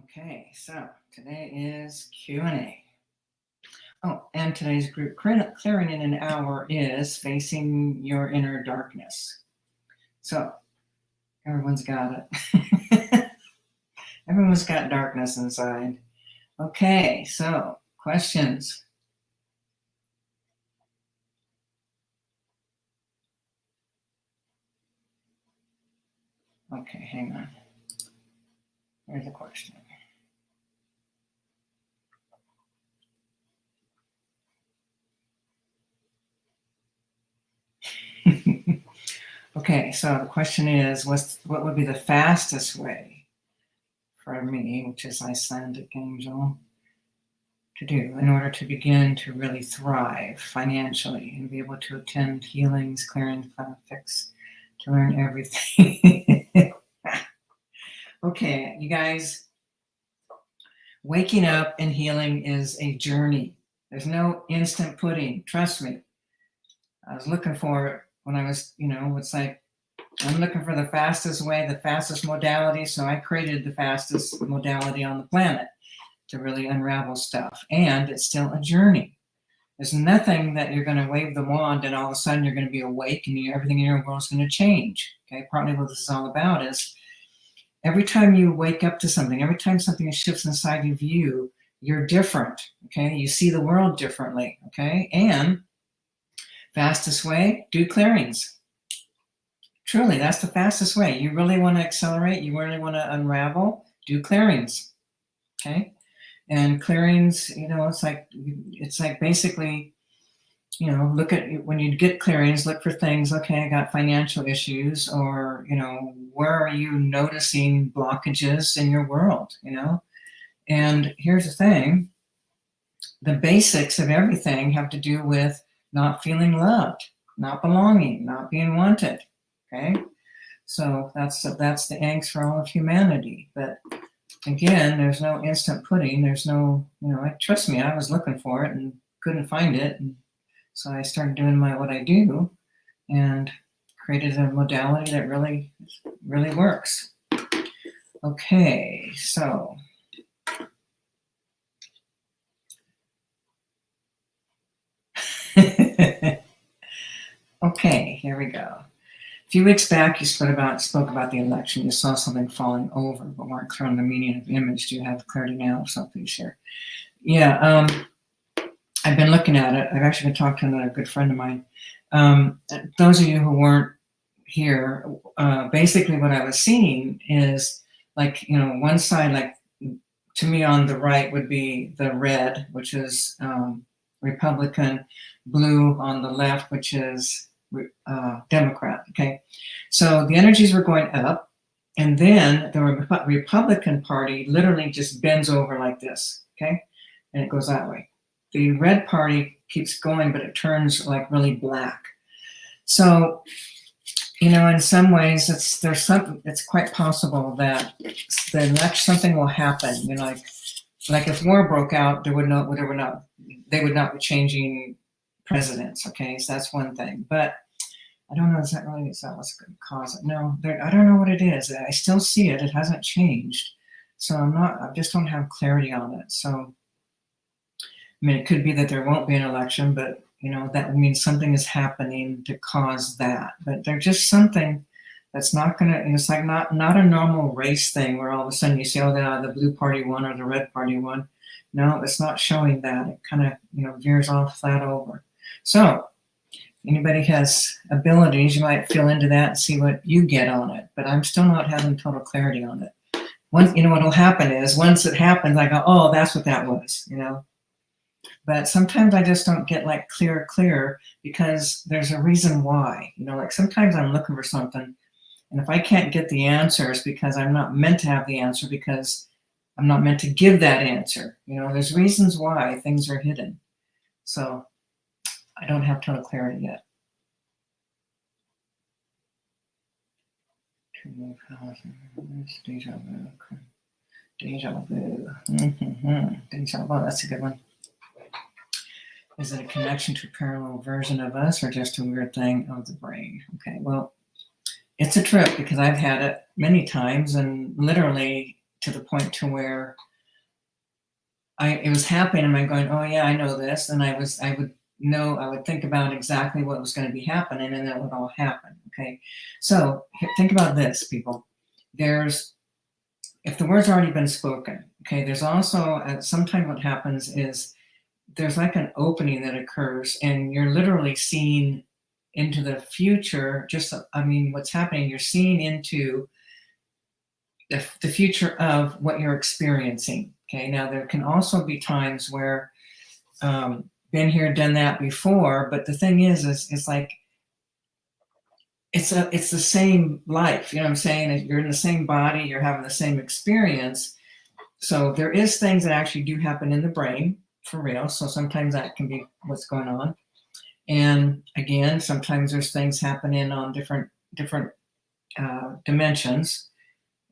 Okay, so today is Q&A. Oh, and today's group clearing in an hour is facing your inner darkness. So everyone's got it. Everyone's got darkness inside. Okay, so questions. Okay, hang on. Here's a question. Okay, so the question is, what would be the fastest way for me, which is Icelandic angel, to do in order to begin to really thrive financially and be able to attend healings, clearings, fix, to learn everything. Okay, you guys, waking up and healing is a journey. There's no instant pudding. Trust me. I was looking for it when I was, it's like, I'm looking for the fastest way, the fastest modality. So I created the fastest modality on the planet to really unravel stuff. And it's still a journey. There's nothing that you're going to wave the wand and all of a sudden you're going to be awake and everything in your world is going to change. Okay, partly what this is all about is every time you wake up to something, every time something shifts inside of you, you're different. Okay, you see the world differently. Okay, and fastest way, do clearings. Truly, that's the fastest way. You really want to accelerate, you really want to unravel, do clearings. Okay, and clearings, it's like basically, look at when you get clearings, look for things. Okay, I got financial issues, or where are you noticing blockages in your world? And here's the thing: the basics of everything have to do with not feeling loved, not belonging, not being wanted. Okay, so that's the angst for all of humanity. But again, there's no instant pudding. There's no, trust me, I was looking for it and couldn't find it. And so I started doing what I do and created a modality that really, really works. Okay, so. Okay, here we go. A few weeks back, you spoke about the election. You saw something falling over, but weren't clear on the meaning of the image. Do you have clarity now? If so, please share. Yeah, I've been looking at it. I've actually been talking to another good friend of mine. Those of you who weren't here, basically what I was seeing is one side, like to me on the right would be the red, which is Republican, blue on the left, which is Democrat. Okay, so the energies were going up, and then the Republican Party literally just bends over like this. Okay, and it goes that way. The red party keeps going, but it turns like really black. So, in some ways, it's quite possible that the election, something will happen. Like if war broke out, they would not be changing presidents. Okay, so that's one thing. But I don't know, is that what's going to cause it? No, I don't know what it is. I still see it. It hasn't changed. So I just don't have clarity on it. So, it could be that there won't be an election, but, that means something is happening to cause that. But there's just something that's not going to, it's like not a normal race thing where all of a sudden you say, oh, the blue party won or the red party won. No, it's not showing that. It kind of, veers off flat over. So, anybody has abilities, you might feel into that and see what you get on it. But I'm still not having total clarity on it. What will happen is once it happens, I go, oh, that's what that was, But sometimes I just don't get clear because there's a reason why. Sometimes I'm looking for something, and if I can't get the answers because I'm not meant to have the answer, because I'm not meant to give that answer. There's reasons why things are hidden. So I don't have total clarity yet. Deja vu. Deja vu. Deja vu. That's a good one. Is it a connection to a parallel version of us or just a weird thing of the brain? Okay, well, it's a trip because I've had it many times, and literally to the point to where it was happening, and I'm going, oh yeah, I know this, and I would think about exactly what was going to be happening, and then it would all happen. Okay, so think about this, people. If the word's already been spoken, okay, there's also sometimes what happens is there's like an opening that occurs, and you're literally seeing into the future. What's happening? You're seeing into the future of what you're experiencing. Okay, now there can also be times where been here, done that before, but the thing is it's like it's the same life. You know what I'm saying? You're in the same body, you're having the same experience. So there is things that actually do happen in the brain for real. So sometimes that can be what's going on. And again, sometimes there's things happening on different dimensions.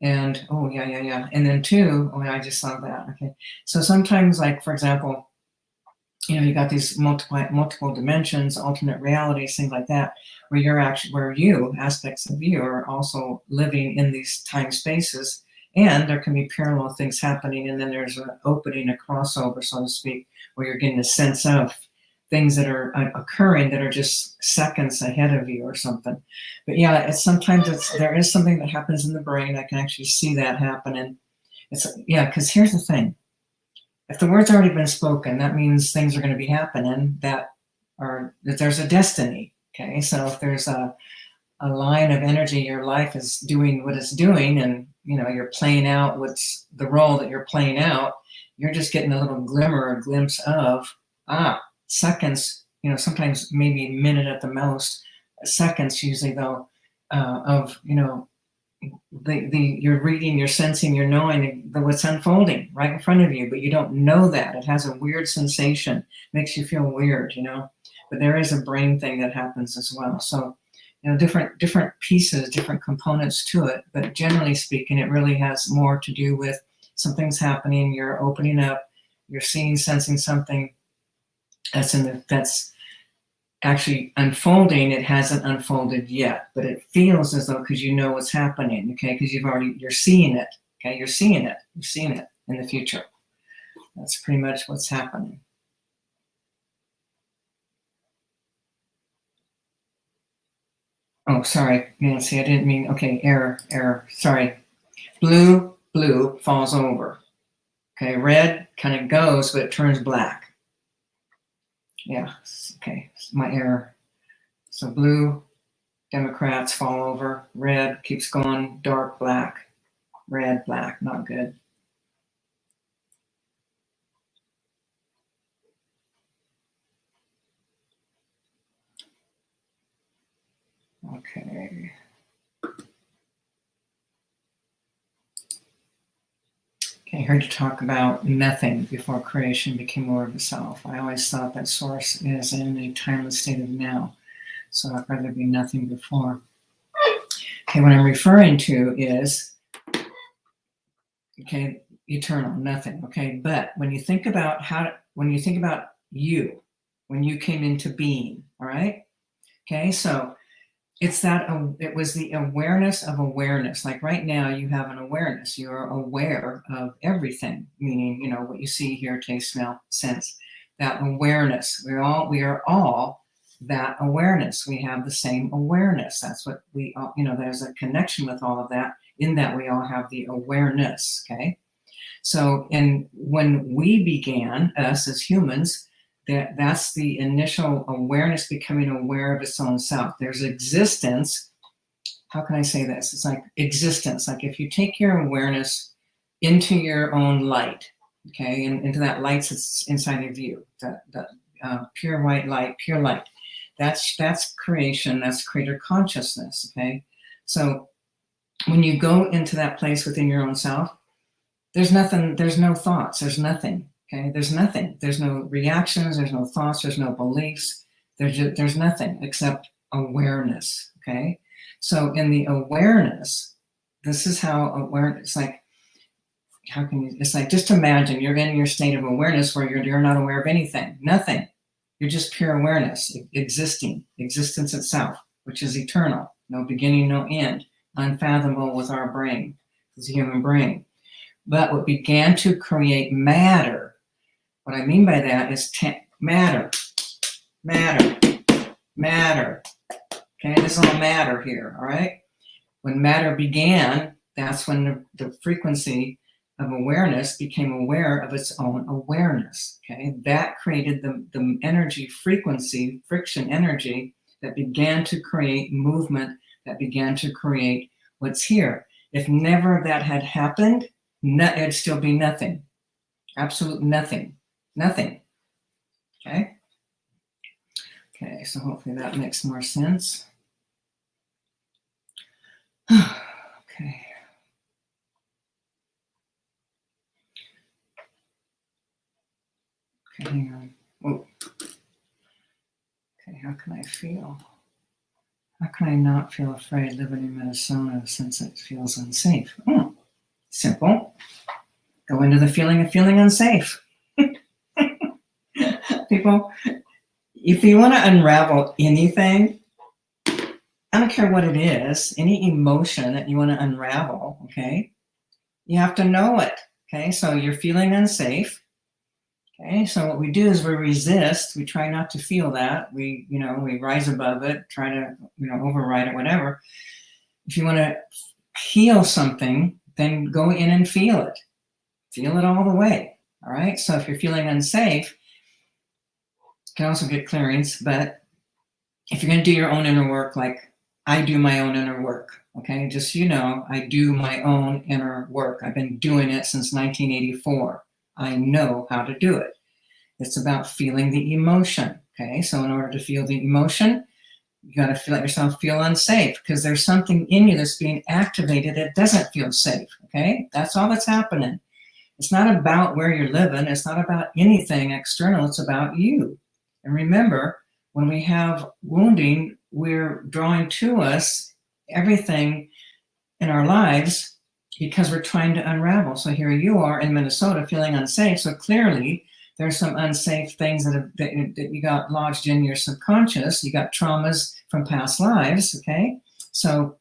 And oh yeah. And then two, oh, I just saw that. Okay. So sometimes, like for example, you got these multiple dimensions, alternate realities, things like that, where aspects of you are also living in these time spaces, and there can be parallel things happening, and then there's an opening, a crossover, so to speak, where you're getting a sense of things that are occurring that are just seconds ahead of you or something. But yeah, there is something that happens in the brain. I can actually see that happening. Because here's the thing. If the word's already been spoken, that means things are going to be happening that there's a destiny. Okay, so if there's a line of energy, your life is doing what it's doing, and you're playing out what's the role that you're playing out. You're just getting a little glimpse of seconds. Sometimes maybe a minute at the most. Seconds usually though, of you're reading, you're sensing, you're knowing what's unfolding right in front of you, but you don't know that. It has a weird sensation, makes you feel weird, but there is a brain thing that happens as well. So, different pieces, different components to it, but generally speaking, it really has more to do with something's happening, you're opening up, you're seeing, sensing something that's actually unfolding. It hasn't unfolded yet, but it feels as though, because what's happening, okay, because you're seeing it, okay, you're seeing it in the future. That's pretty much what's happening. Oh, sorry, Nancy, I didn't mean, okay, error, sorry. Blue falls over. Okay, red kind of goes, but it turns black. Yeah, okay, my error. So blue, Democrats fall over. Red keeps going, dark black. Red, black, not good. Okay. Okay, I heard you talk about nothing before creation became more of a self. I always thought that source is in a timeless state of now. So I'd rather be nothing before. Okay, what I'm referring to is, okay, eternal, nothing. Okay, but when you think about you, when you came into being, all right? Okay, so it was the awareness of awareness. Like right now, you have an awareness. You're aware of everything, meaning, what you see, hear, taste, smell, sense. That awareness. We are all that awareness. We have the same awareness. That's what we all, there's a connection with all of that, in that we all have the awareness, okay? So, and when we began, us as humans, that's the initial awareness becoming aware of its own self. There's existence. How can I say this? It's like existence. Like if you take your awareness into your own light, okay, and into that light that's inside of you, the pure white light, pure light. That's creation. That's creator consciousness. Okay, so when you go into that place within your own self, there's nothing. There's no thoughts. There's nothing. Okay, there's nothing. There's no reactions. There's no thoughts. There's no beliefs. There's nothing except awareness. Okay, so in the awareness, this is how awareness. Like, how can you? It's like, just imagine you're in your state of awareness where you're not aware of anything, nothing. You're just pure awareness, existence itself, which is eternal, no beginning, no end, unfathomable with our brain, the human brain. But what began to create matter, what I mean by that is matter, matter, matter. Okay, this is all matter here, all right? When matter began, that's when the frequency of awareness became aware of its own awareness, okay? That created the energy frequency, friction energy, that began to create movement, that began to create what's here. If never that had happened, it'd still be nothing. Absolute nothing. Nothing. Okay? Okay, so hopefully that makes more sense. Okay. Okay, hang on. Oh. Okay, how can I feel? How can I not feel afraid living in Minnesota since it feels unsafe? Oh, simple. Go into the feeling of feeling unsafe. People, if you want to unravel anything, I don't care what it is, any emotion that you want to unravel, okay, you have to know it, okay? So you're feeling unsafe, okay? So what we do is we resist, we try not to feel that, we rise above it, try to, override it, whatever. If you want to heal something, then go in and feel it all the way, all right? So if you're feeling unsafe, you can also get clearings, but if you're going to do your own inner work, like I do my own inner work, okay? Just so you know, I do my own inner work. I've been doing it since 1984. I know how to do it. It's about feeling the emotion, okay? So in order to feel the emotion, you got to let yourself feel unsafe because there's something in you that's being activated that doesn't feel safe, okay? That's all that's happening. It's not about where you're living. It's not about anything external. It's about you. And remember, when we have wounding, we're drawing to us everything in our lives because we're trying to unravel. So here you are in Minnesota feeling unsafe. So clearly there's some unsafe things that you got lodged in your subconscious. You got traumas from past lives, okay? So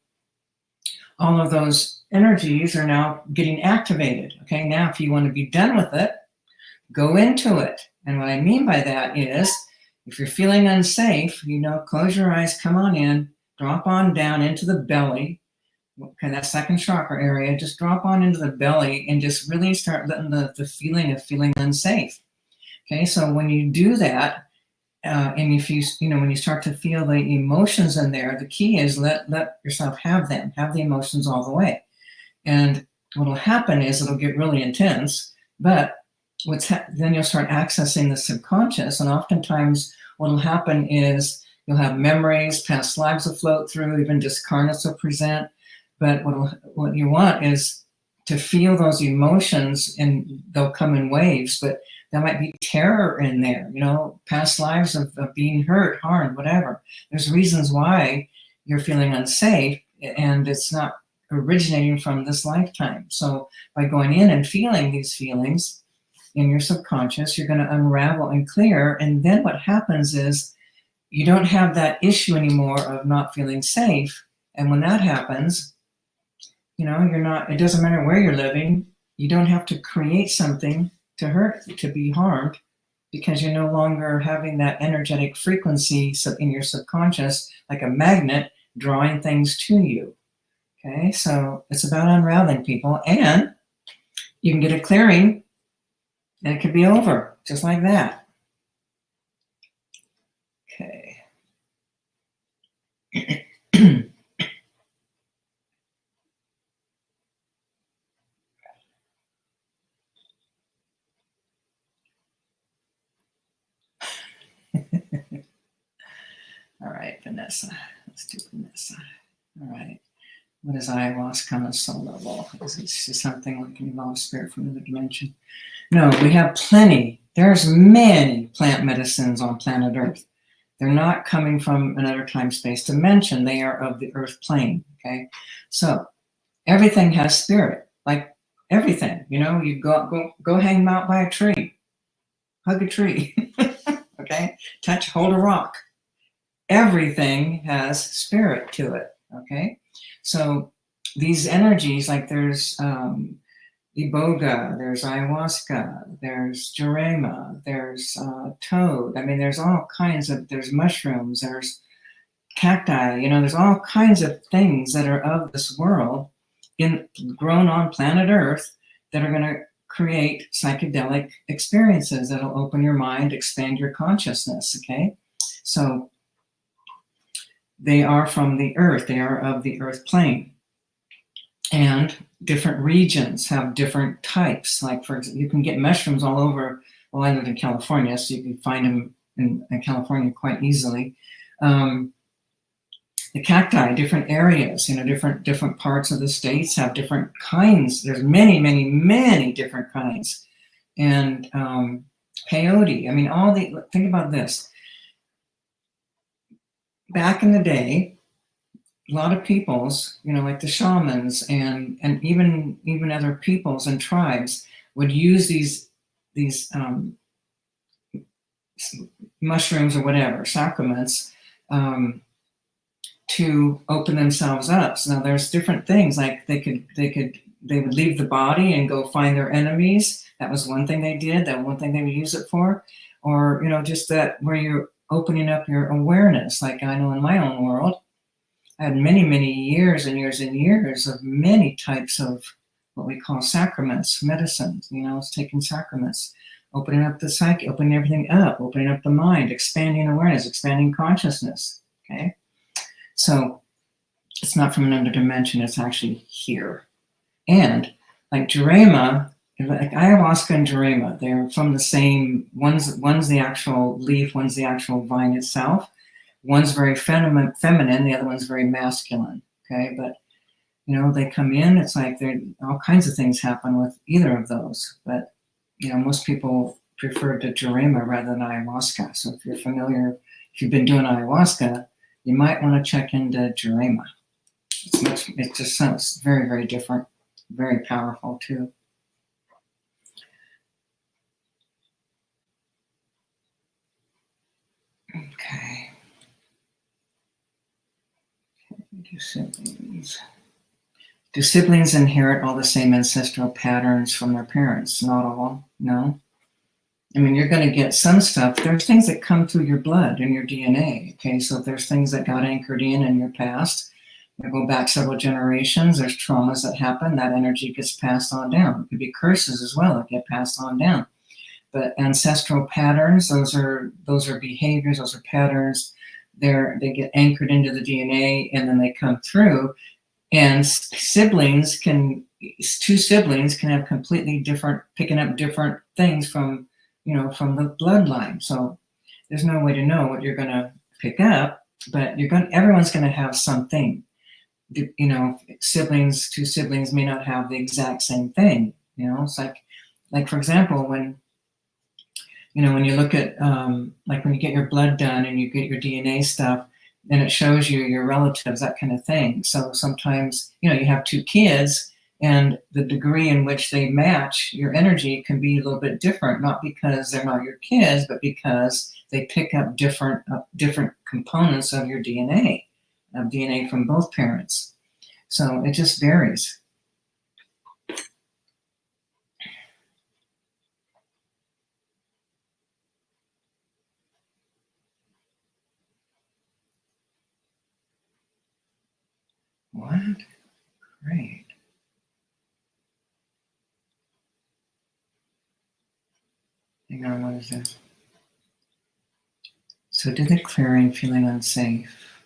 all of those energies are now getting activated, okay? Now, if you want to be done with it, go into it. And what I mean by that is, if you're feeling unsafe, close your eyes, come on in, drop on down into the belly, okay, that second chakra area, just drop on into the belly and just really start letting the feeling of feeling unsafe. Okay, so when you do that, and if when you start to feel the emotions in there, the key is let yourself have them, have the emotions all the way. And what will happen is it'll get really intense, but then you'll start accessing the subconscious, and oftentimes what will happen is you'll have memories, past lives will float through, even discarnates will present. But what you want is to feel those emotions, and they'll come in waves, but there might be terror in there, past lives of being hurt, harmed, whatever. There's reasons why you're feeling unsafe, and it's not originating from this lifetime. So by going in and feeling these feelings in your subconscious, you're going to unravel and clear. And then what happens is you don't have that issue anymore of not feeling safe. And when that happens, it doesn't matter where you're living. You don't have to create something to hurt, to be harmed, because you're no longer having that energetic frequency in your subconscious, like a magnet, drawing things to you. Okay, so it's about unraveling, people, and you can get a clearing and it could be over just like that. Okay. All right, Vanessa. Let's do Vanessa. All right. What is ayahuasca on a soul level? Is this something like an evolved spirit from another dimension? No, we have plenty. There's many plant medicines on planet Earth. They're not coming from another time-space dimension. They are of the Earth plane, okay? So everything has spirit, like everything. You go hang out by a tree, hug a tree, okay? Hold a rock. Everything has spirit to it, okay? So these energies, like there's, iboga, there's ayahuasca, there's jurema, there's toad. I mean, there's all kinds of, there's mushrooms, there's cacti, you know, there's all kinds of things that are of this world grown on planet Earth that are going to create psychedelic experiences that'll open your mind, expand your consciousness, okay? So they are from the Earth, they are of the Earth plane. And different regions have different types. Like, for example, you can get mushrooms all over. Well, I live in California, so you can find them in California quite easily. The cacti, different areas, you know, different parts of the states have different kinds. There's many different kinds. And peyote, I mean, think about this. Back in the day, a lot of peoples, you know, like the shamans and even other peoples and tribes would use these mushrooms or whatever, sacraments, to open themselves up. So now there's different things, like they would leave the body and go find their enemies. That was one thing they did. That one thing they would use it for. Or, you know, just that where you're opening up your awareness. Like I know in my own world, I had many years and years of many types of what we call sacraments, medicines. You know, I was taking sacraments, opening up the psyche, opening everything up, opening up the mind, expanding awareness, expanding consciousness. Okay. So it's not from another dimension, it's actually here. And like jurema, like ayahuasca and jurema, they're from the same, one's the actual leaf, one's the actual vine itself. One's very feminine, the other one's very masculine, okay? But, you know, they come in, it's like all kinds of things happen with either of those. But, you know, most people prefer the jurema rather than ayahuasca. So if you're familiar, if you've been doing ayahuasca, you might want to check into jurema. It just sounds very different, very powerful too. Okay. Do siblings inherit all the same ancestral patterns from their parents? Not all, no. I mean, you're going to get some stuff. There's things that come through your blood and your DNA, okay? So if there's things that got anchored in your past, you go back several generations, there's traumas that happen, that energy gets passed on down. It could be curses as well that get passed on down. But ancestral patterns, those are behaviors, those are patterns. They get anchored into the DNA and then they come through. And two siblings can have completely different, picking up different things from the bloodline. So there's no way to know what you're going to pick up, but everyone's going to have something. You know, two siblings may not have the exact same thing. You know, it's like for example, when you look at like when you get your blood done and you get your DNA stuff, and it shows you your relatives, that kind of thing. So sometimes, you know, you have two kids and the degree in which they match your energy can be a little bit different, not because they're not your kids, but because they pick up different components of your DNA, from both parents. So it just varies. What? Great. Hang on, what is this? So did the clearing, feeling unsafe.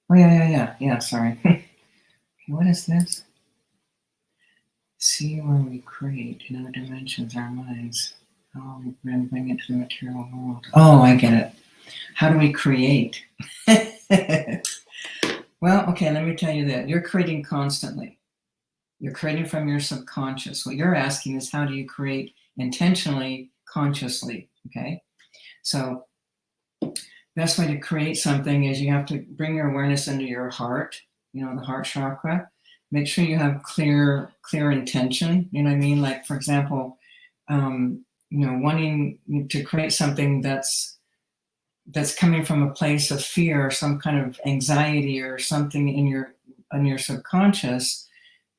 Oh, yeah, sorry. Okay, what is this? See where we create in other dimensions, our minds. How we bring it to the material world. Oh, I get it. How do we create? Well, okay, let me tell you that. You're creating constantly. You're creating from your subconscious. What you're asking is, how do you create intentionally, consciously, okay? So best way to create something is you have to bring your awareness into your heart, you know, the heart chakra. Make sure you have clear intention, you know what I mean? Like, for example, wanting to create something that's coming from a place of fear or some kind of anxiety or something in your subconscious,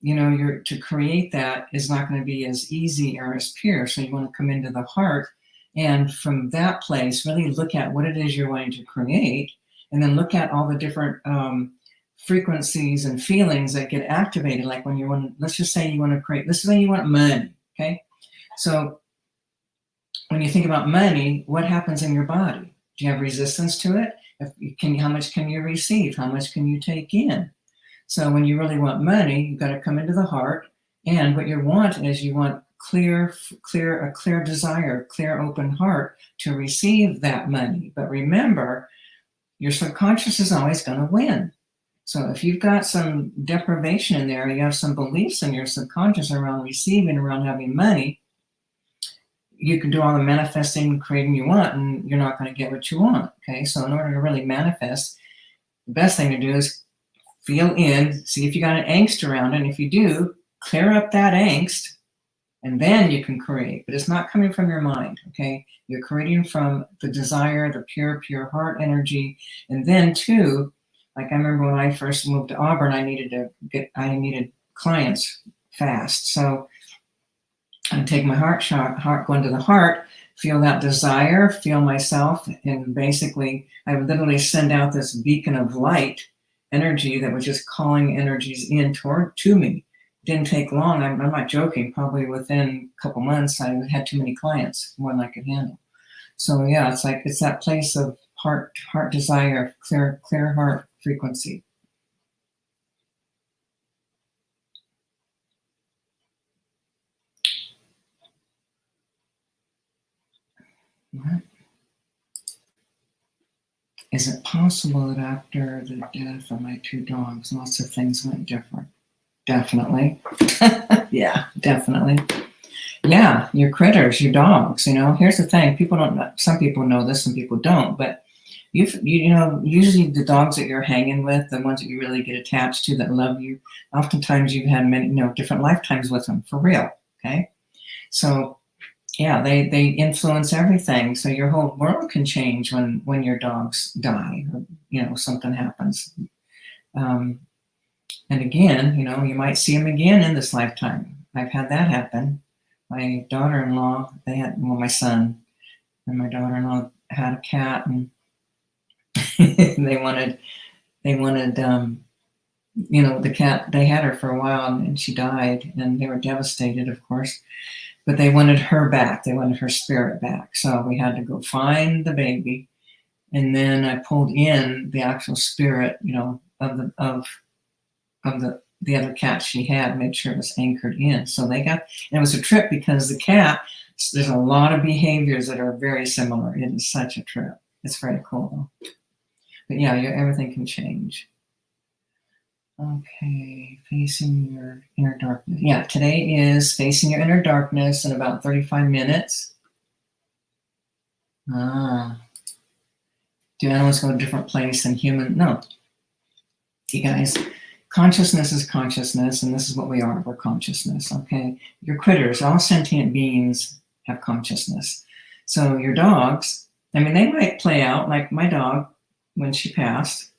to create that is not going to be as easy or as pure. So you want to come into the heart, and from that place, really look at what it is you're wanting to create, and then look at all the different frequencies and feelings that get activated. Like when you want, let's just say you want to create, let's say you want money, okay? So when you think about money, what happens in your body? Do you have resistance to it? How much can you receive? How much can you take in? So when you really want money, you've got to come into the heart, and what you want is you want a clear desire, clear open heart to receive that money. But remember, your subconscious is always going to win. So if you've got some deprivation in there, you have some beliefs in your subconscious around receiving, around having money, you can do all the manifesting and creating you want, and you're not going to get what you want. Okay, so in order to really manifest, the best thing to do is feel in, see if you got an angst around it, and if you do, clear up that angst, and then you can create. But it's not coming from your mind, okay? You're creating from the desire, the pure heart energy. And then too, like I remember when I first moved to Auburn, I needed clients fast. So I'd take my heart, go into the heart, feel that desire, feel myself, and basically I would literally send out this beacon of light energy that was just calling energies in to me. Didn't take long. I'm not joking. Probably within a couple months, I had too many clients, more than I could handle. So yeah, it's that place of heart desire, clear heart frequency. What? Is it possible that after the death of my two dogs, lots of things went different? Definitely. Yeah, definitely. Yeah, your critters, your dogs, here's the thing. People don't know, some people know this, some people don't, but usually the dogs that you're hanging with, the ones that you really get attached to, that love you, oftentimes you've had many, different lifetimes with them, for real, okay? So yeah, they influence everything. So your whole world can change when your dogs die, or, something happens. And again, you might see them again in this lifetime. I've had that happen. My daughter-in-law, my son and my daughter-in-law had a cat, and they wanted, the cat, they had her for a while, and she died, and they were devastated, of course, but they wanted her back. They wanted her spirit back. So we had to go find the baby, and then I pulled in the actual spirit, of the other cat she had, made sure it was anchored in. So and it was a trip, because the cat, there's a lot of behaviors that are very similar. It is such a trip. It's very cool though. But yeah, everything can change. Okay, facing your inner darkness. Yeah, today is facing your inner darkness in about 35 minutes. Do animals go to a different place than human? No. You guys, consciousness is consciousness, and this is what we are. We're consciousness, okay? Your critters, all sentient beings have consciousness. So your dogs, they might play out, like my dog, when she passed.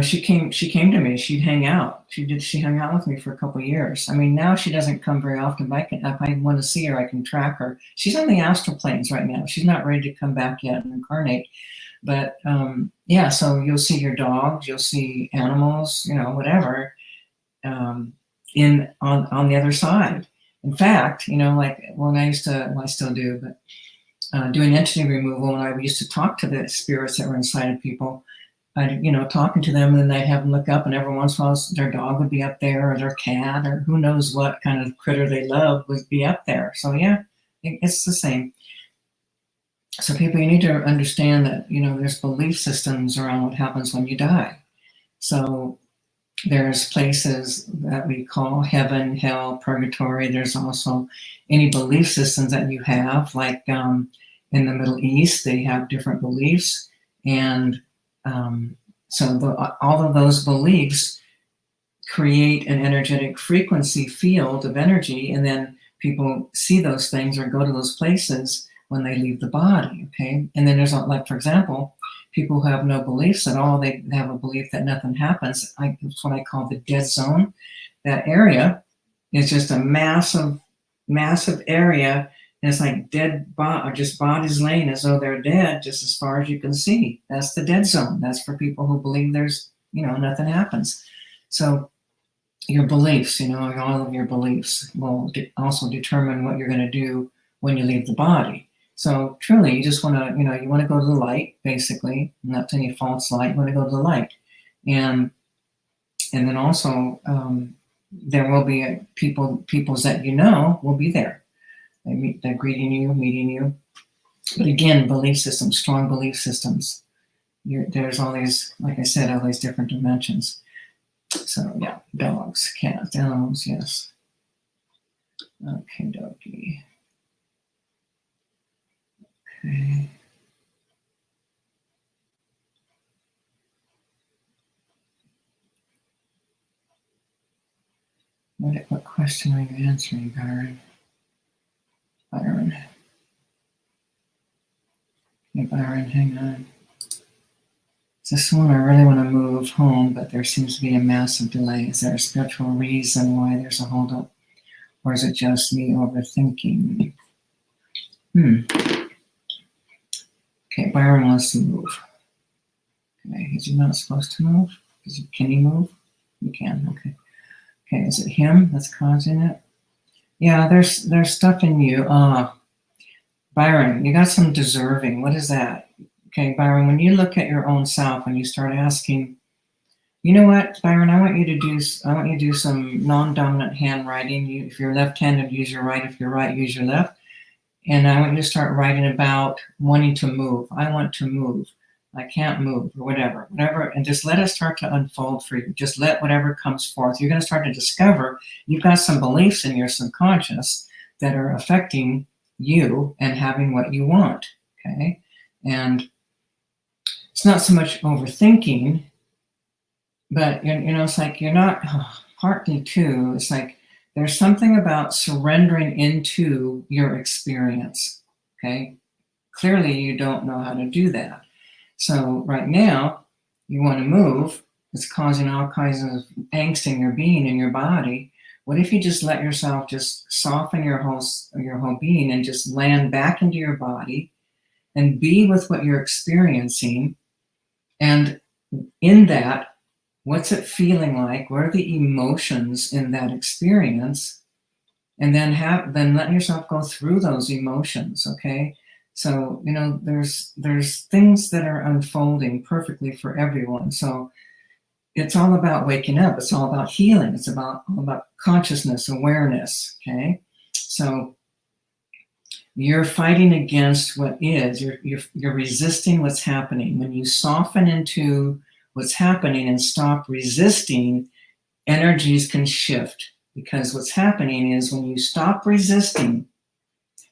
She came to me. She'd hang out. She hung out with me for a couple of years. Now she doesn't come very often, but if I want to see her, I can track her. She's on the astral planes right now. She's not ready to come back yet and incarnate. But yeah, so you'll see your dogs, you'll see animals, whatever, on the other side. In fact, like when I still do, but doing entity removal, when I used to talk to the spirits that were inside of people, I'd, talking to them, and then they'd have them look up, and every once in a while their dog would be up there, or their cat, or who knows what kind of critter they love would be up there. So yeah, it's the same. So people, you need to understand that, there's belief systems around what happens when you die. So there's places that we call heaven, hell, purgatory. There's also any belief systems that you have, like in the Middle East, they have different beliefs. And so all of those beliefs create an energetic frequency field of energy, and then people see those things or go to those places when they leave the body, okay? And then there's, like, for example, people who have no beliefs at all, they have a belief that nothing happens. It's what I call the dead zone. That area is just a massive, massive area. And it's like just bodies laying as though they're dead, just as far as you can see. That's the dead zone. That's for people who believe there's, nothing happens. So your beliefs, all of your beliefs will also determine what you're going to do when you leave the body. So truly, you just want to, you want to go to the light, basically, not to any false light. You want to go to the light, and then also there will be peoples that will be there. They're greeting you, meeting you. But again, belief systems, strong belief systems. There's all these, like I said, all these different dimensions. So yeah, dogs, cats, animals, yes. Okay, dokie. Okay. What question are you answering, Byron? Hey, Byron, hang on. This one, I really want to move home, but there seems to be a massive delay. Is there a spiritual reason why there's a holdup? Or is it just me overthinking? Okay, Byron wants to move. Okay, is he not supposed to move? Can he move? He can, okay. Okay, is it him that's causing it? Yeah, there's stuff in you. Byron, you got some deserving. What is that? Okay, Byron, when you look at your own self, when you start asking, you know what, Byron, I want you to do some non-dominant handwriting. If you're left-handed, use your right. If you're right, use your left. And I want you to start writing about wanting to move. I want to move. I can't move, or whatever, and just let it start to unfold for you. Just let whatever comes forth. You're going to start to discover you've got some beliefs in your subconscious that are affecting you and having what you want, okay? And it's not so much overthinking, but, it's like you're not, partly too, it's like there's something about surrendering into your experience, okay? Clearly, you don't know how to do that. So right now, you want to move. It's causing all kinds of angst in your being, in your body. What if you just let yourself just soften your whole being and just land back into your body and be with what you're experiencing? And in that, what's it feeling like? What are the emotions in that experience? And then letting yourself go through those emotions, okay? So, there's things that are unfolding perfectly for everyone. So it's all about waking up. It's all about healing. It's all about consciousness, awareness, okay? So you're fighting against what is. You're resisting what's happening. When you soften into what's happening and stop resisting, energies can shift. Because what's happening is when you stop resisting,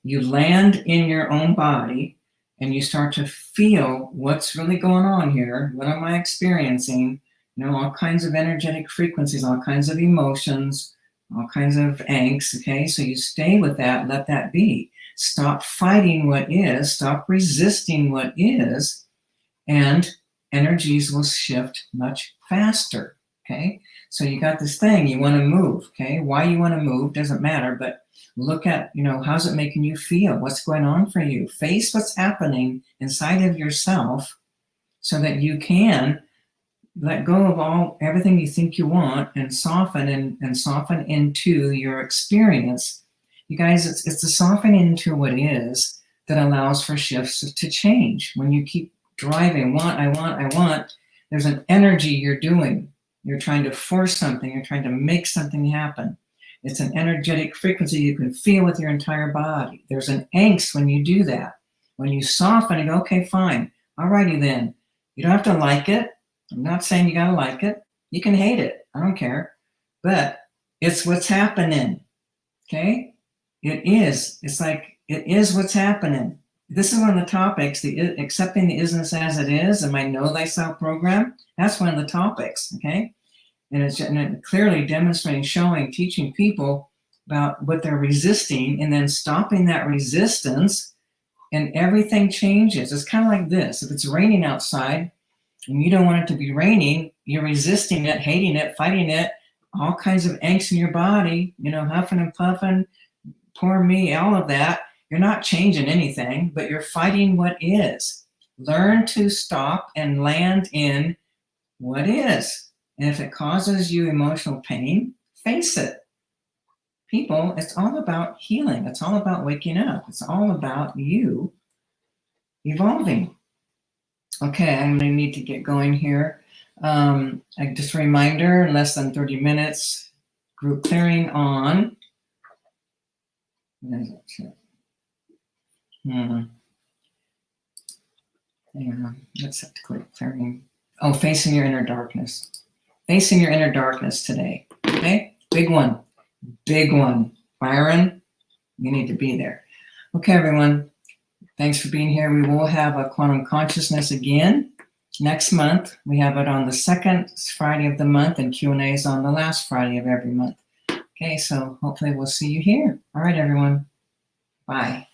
you land in your own body and you start to feel what's really going on here. What am I experiencing? All kinds of energetic frequencies, all kinds of emotions, all kinds of angst, okay? So you stay with that, let that be. Stop fighting what is, stop resisting what is, and energies will shift much faster, okay? So you got this thing, you want to move, okay? Why you want to move doesn't matter, but look at, how's it making you feel? What's going on for you? Face what's happening inside of yourself so that you can let go of everything you think you want and soften into your experience. You guys, it's the softening into what is that allows for shifts to change. When you keep driving, I want, there's an energy you're doing. You're trying to force something. You're trying to make something happen. It's an energetic frequency you can feel with your entire body. There's an angst when you do that. When you soften and go, okay, fine. Alrighty then. You don't have to like it. I'm not saying you gotta like it. You can hate it. I don't care. But it's what's happening. Okay? It is. It's like, it is what's happening. This is one of the topics, accepting the isness as it is, and my Know Thyself program. That's one of the topics, okay? And it's clearly demonstrating, showing, teaching people about what they're resisting, and then stopping that resistance and everything changes. It's kind of like this. If it's raining outside and you don't want it to be raining, you're resisting it, hating it, fighting it, all kinds of angst in your body, huffing and puffing, poor me, all of that. You're not changing anything, but you're fighting what is. Learn to stop and land in what is. And if it causes you emotional pain, face it. People, it's all about healing. It's all about waking up. It's all about you evolving. Okay, I'm going to need to get going here. Just a reminder, less than 30 minutes, group clearing on. Yeah, let's have to click clearing. Oh, facing your inner darkness. Facing your inner darkness today. Okay, big one. Big one. Byron, you need to be there. Okay, everyone. Thanks for being here. We will have a quantum consciousness again next month. We have it on the second Friday of the month, and Q&A is on the last Friday of every month. Okay, so hopefully we'll see you here. All right, everyone. Bye.